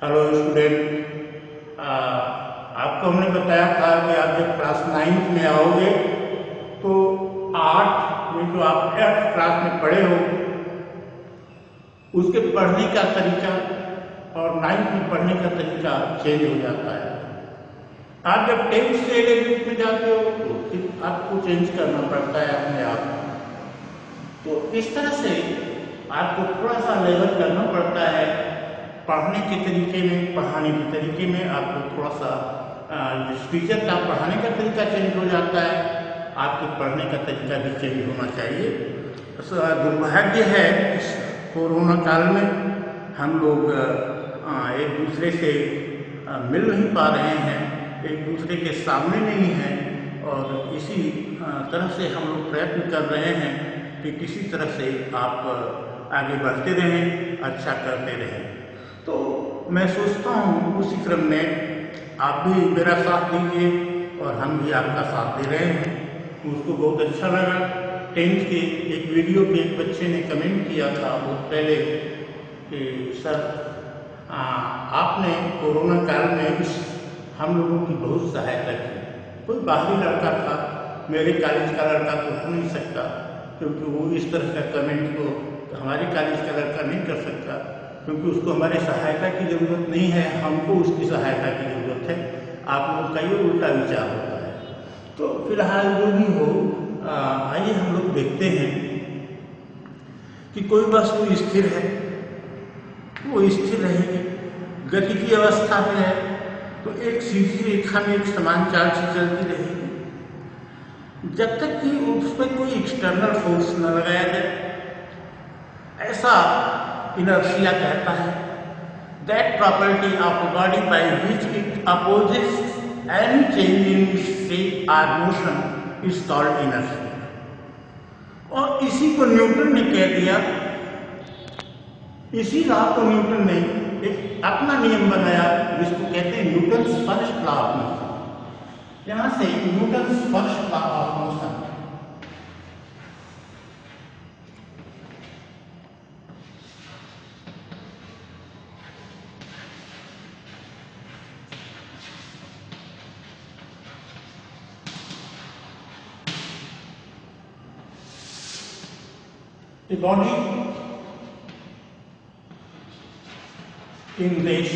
Hello student, आपको हमने बताया था कि आप जब क्लास 9th में आओगे तो 8 में जो आप 8th क्लास में पढ़े हो उसके पढ़ने का तरीका और 9th में पढ़ने का तरीका चेंज हो जाता है। आप जब 10th से 11th में जाते हो तो फिर आपको चेंज करना पड़ता है अपने आप। तो इस तरह से आपको थोड़ा सा लेवल करना पड़ता है। पढ़ने के तरीके में, पढ़ाने के तरीके में आपको थोड़ा सा टीचर का पढ़ाने का तरीका चेंज हो जाता है, आपके पढ़ने का तरीका भी चेंज होना चाहिए। दुर्भाग्य है इस कोरोना काल में हम लोग एक दूसरे से मिल नहीं पा रहे हैं, एक दूसरे के सामने नहीं हैं और इसी तरह से हम लोग प्रयत्न कर रहे हैं कि किसी तरह से आप आगे बढ़ते रहें, अच्छा करते रहें। तो मैं सोचता हूँ उसी क्रम में आप भी मेरा साथ दीजिए और हम भी आपका साथ दे रहे हैं। मुझको बहुत अच्छा लगा। 10th के एक वीडियो पे एक बच्चे ने कमेंट किया था बहुत पहले कि सर आपने कोरोना काल में हम लोगों की बहुत सहायता की। कोई बाहरी लड़का था, मेरे कॉलेज का लड़का तो हो नहीं सकता क्योंकि वो इस तरह का कमेंट को हमारे कॉलेज का लड़का नहीं कर सकता क्योंकि उसको हमारे सहायता की ज़रूरत नहीं है, हमको उसकी सहायता की ज़रूरत है। आप लोग का ये उल्टा विचार होता है। तो फिलहाल जो भी हो, आइए हम लोग देखते हैं कि कोई वस्तु स्थिर है, वो स्थिर रहेगी। गति की अवस्था में है तो एक सीधी रेखा में एक समान चाल से चलती रहेगी जब तक कि उस पर कोई एक्सटर्नल फोर्स न लगाया जाए। ऐसा इनर्शिया कहता है। That property of a body by which it opposes any change in its shape और मोशन इज कॉल्ड इनर्शिया। और इसी को न्यूटन ने कह दिया। इसी लॉ को न्यूटन ने एक अपना नियम बनाया जिसको कहते हैं Newton's first law of motion. यहां से Newton's first law of motion a body in rest,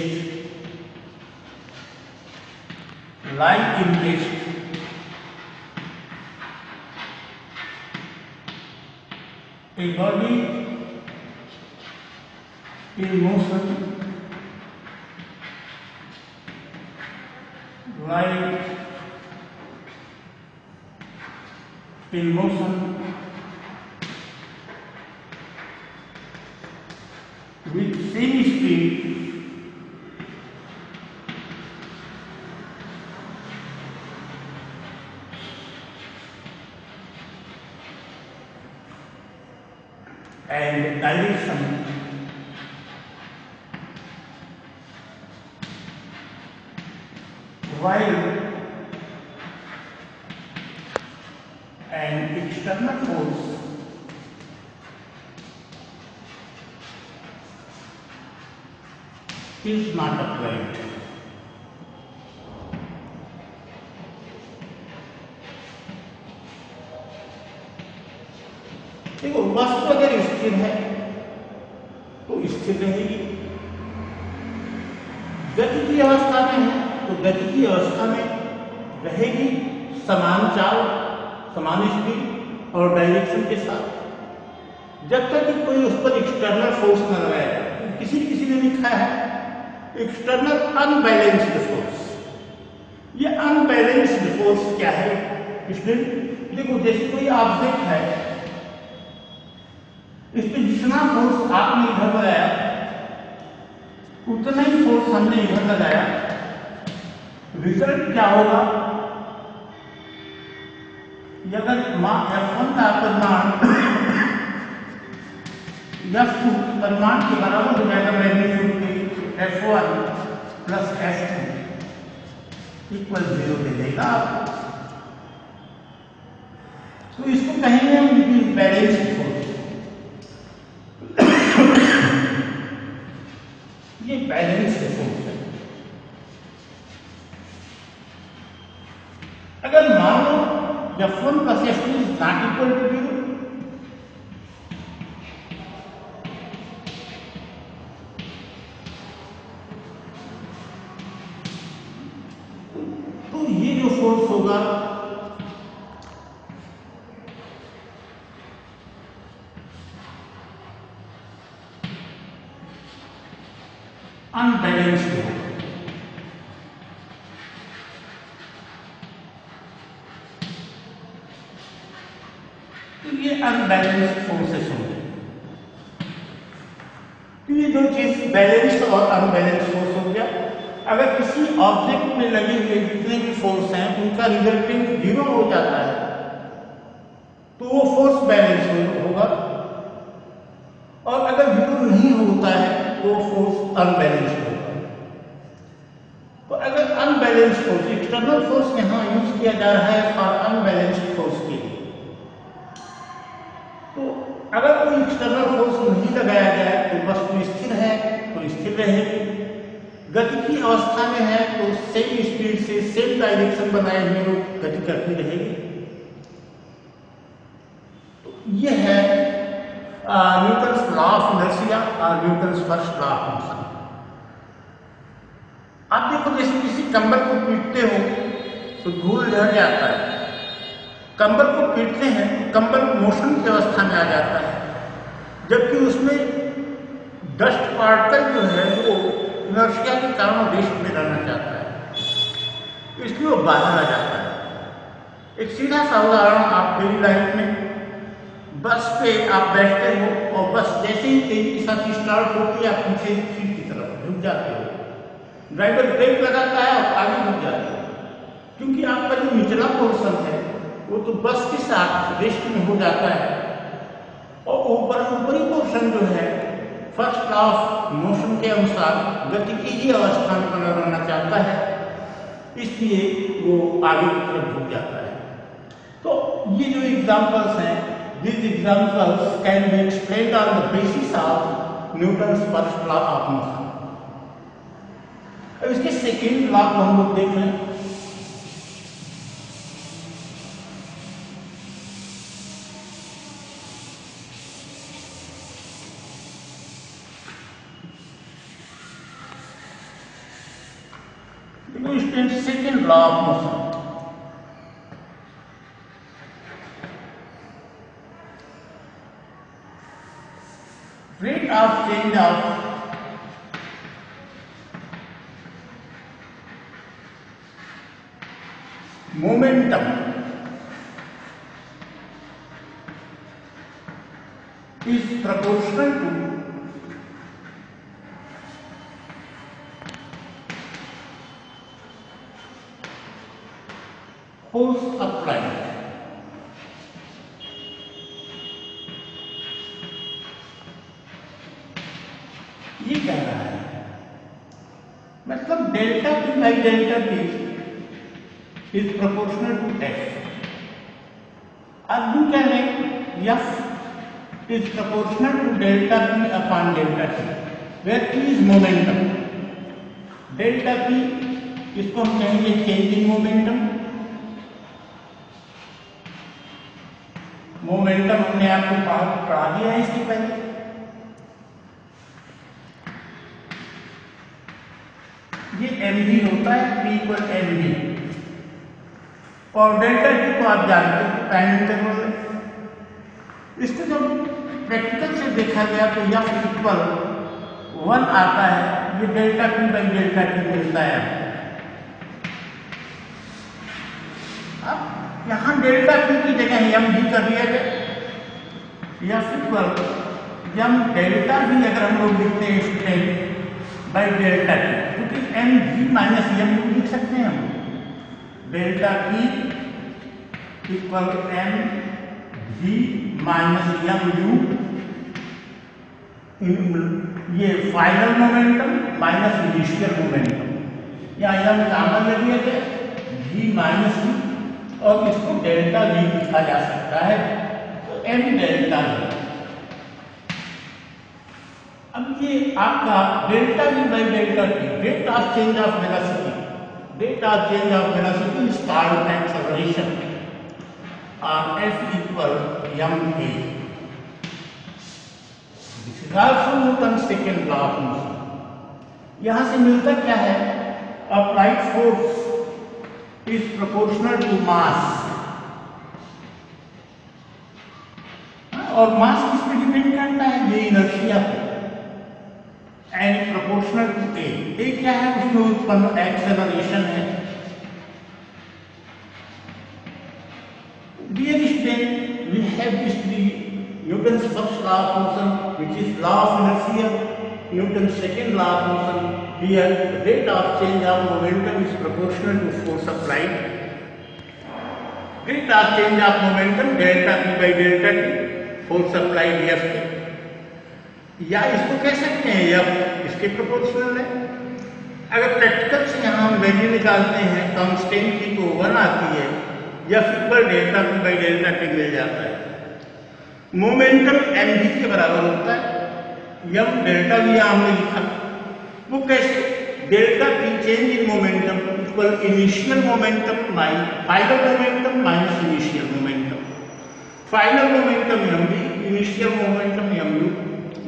lie in rest, a body in motion, lie in motion with same speed and direction while an external force is not applied. देखो, वस्तु अगर स्थिर है तो स्थिर रहेगी। गति की अवस्था में है तो गति की अवस्था में रहेगी, समान चाल, समान स्पीड और डायरेक्शन के साथ। जब तक कि कोई उस पर एक्सटर्नल फोर्स न लगाए। किसी ने लिखा है एक्सटर्नल अनबैलेंस्ड फोर्स। ये अनबैलेंस्ड फोर्स क्या है? इसमें देखो, जैसे कोई ऑब्जेक्ट है, इस पे जितना फोर्स आपने इधर लगाया उतना ही फोर्स हमने इधर लगाया। रिजल्ट क्या होगा? अगर F1 का परिमाण F2 परिमाण के बराबर हो जाएगा मैग्नीट्यूड के, F1 प्लस F2 इक्वल 0 दे देगा आपको। तो इसको कहेंगे हम बैलेंस्ड फोर्स। ये बैलेंस फोर्स है। अगर मान लो F1 plus F2 is not equal to 0, तो ये जो फोर्स होगा अनबैलेंस्ड होगा। तो ये अनबैलेंस्ड फोर्सेस होंगे। तो ये दो चीज बैलेंस्ड और अनबैलेंस्ड फोर्स हो गया। अगर किसी ऑब्जेक्ट में लगे हुए जितने भी फोर्स हैं उनका रिजल्टेंट 0 हो जाता है तो वो फोर्स बैलेंस होगा, और अगर 0 नहीं होता है तो फोर्स अनबैलेंस्ड होगा। तो अगर अनबैलेंस्ड फोर्स, एक्सटर्नल फोर्स यहाँ यूज किया जा रहा है फॉर अनबैलेंस्ड फोर्स के लिए, तो अगर कोई एक्सटर्नल फोर्स नहीं लगाया जाए तो वस्तु स्थिर है तो स्थिर रहेगी, गति की अवस्था में है तो सेम स्पीड से सेम डायरेक्शन बनाए हुए गति करती रहेगी। तो ये है न्यूटन्स लॉ ऑफ इनर्शिया और Newton's first law of motion. आप देखो जैसे किसी कंबल को पीटते हो तो धूल झड़ जाता है, कंबल को पीटते हैं तो कंबल मोशन की अवस्था में आ जाता है, जबकि उसमें डस्ट पार्टिकल जो है वो इनर्शिया के कारण रेस्ट में रहना चाहता है, इसलिए वो बाहर आ जाता है। एक सीधा सा उदाहरण, आप डेली लाइफ में बस पे आप बैठते हो और बस जैसे ही तेजी के साथ स्टार्ट होती है आप पीछे सीट की तरफ झुक जाते हो, ड्राइवर ब्रेक लगाता है और आगे झुक जाते हो, क्योंकि आपका जो निचला पोर्शन है वो तो बस के साथ रेस्ट में हो जाता है, और ऊपरी पोर्शन जो है फर्स्ट लॉ ऑफ मोशन के अनुसार गति की ही अवस्था में बना रहना चाहता है, इसलिए वो आगे की तरफ झुक जाता है। तो ये जो एग्जांपल्स हैं, these examples can be explained on the basis of Newton's first law of motion। अब इसके सेकेंड लॉ को हम लोग देख लें। Second law of motion, rate of change of momentum is proportional to force applied। ये कह रहा है मतलब delta P by delta T is proportional to F, और यू क्या है F is proportional to delta P upon delta T, where P is momentum. Delta P इसको हम कहेंगे चेंज इन मोमेंटम। मोमेंटम हमने आपको पढ़ा दिया है इसके पहले। ये mv होता है, p इक्वल mv, और डेल्टा टी को आप जानते हो टाइम इंटरवल है। इसको जब प्रैक्टिकल से देखा गया तो F इक्वल 1 आता है, ये delta P by delta T मिलता है। अब यहाँ डेल्टा P की जगह mv कर दिया गया, F इक्वल m डेल्टा भी अगर हम लोग लिखते हैं स्टूडेंट बाई डेल्टा T, क्योंकि mv माइनस mu लिख सकते हैं हम, delta P equal mv minus mu, ये final momentum minus initial momentum, या m कॉमन ले लिया गया v माइनस u, और इसको डेल्टा v लिखा जा सकता है, तो m डेल्टा v। अब ये आपका delta V by delta T, rate of change of velocity, rate of change of velocity is called acceleration, और F equal ma. This is also Newton second law of motion. यहां से मिलता क्या है, applied force is proportional to mass, और mass किस पे depend करता है, ये इनर्शिया पे, एंड प्रोपोर्शनल टू ए। ए क्या है, उसमें उत्पन्न एक्सेलरेशन है। Dear student, we have studied Newton's first law of motion, which is law of inertia, Newton's second law of motion. Here, rate of change of momentum is proportional to force applied. Rate of change of momentum delta P by delta T, force applied F, या इसको कह सकते हैं F इसके proportional है। अगर practical से यहाँ हम वैल्यू निकालते हैं, कांस्टेंट की तो 1 आती है, F equal delta P by delta T मिल जाता है। मोमेंटम mv के बराबर होता है, m डेल्टा V हमने लिखा, वो कैसे, delta P change in momentum equal initial momentum minus final momentum minus initial momentum, final momentum mv, initial momentum mu,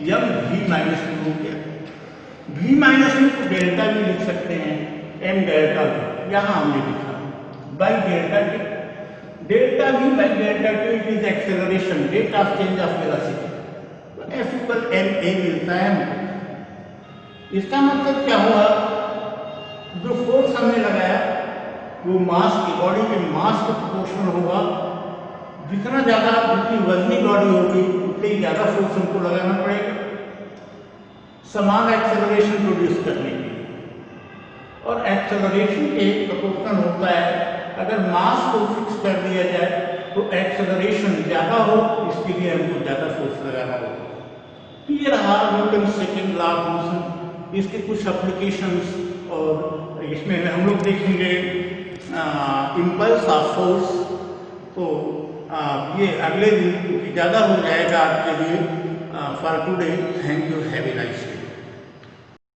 m v minus हो गया। v माइनस में तो डेल्टा भी लिख सकते हैं, m डेल्टा v यहाँ हमने लिखा by delta T, delta v by delta T it is acceleration, rate of change of velocity, तो f इक्वल ma मिलता है हमको। इसका मतलब क्या हुआ, जो फोर्स हमने लगाया वो मास की, बॉडी के मास के प्रोपोर्शनल होगा। जितना ज्यादा जितनी वजनी बॉडी होगी उतनी ज्यादा फोर्स हमको लगाना पड़ेगा समान एक्सेलरेशन प्रोड्यूस करने के लिए, और एक्सेलरेशन के प्रोपोर्शनल होता है, अगर मास को फिक्स कर दिया जाए तो एक्सेलरेशन ज्यादा हो, इसके लिए हमको ज्यादा फोर्स लगाना होगा। ये रहा Newton second law of motion, इसके कुछ एप्लीकेशंस, और इसमें हम लोग देखेंगे इम्पल्स ऑफ फोर्स। तो ये अगले दिन ज़्यादा हो जाएगा आपके लिए। For today, thank you, have a nice day.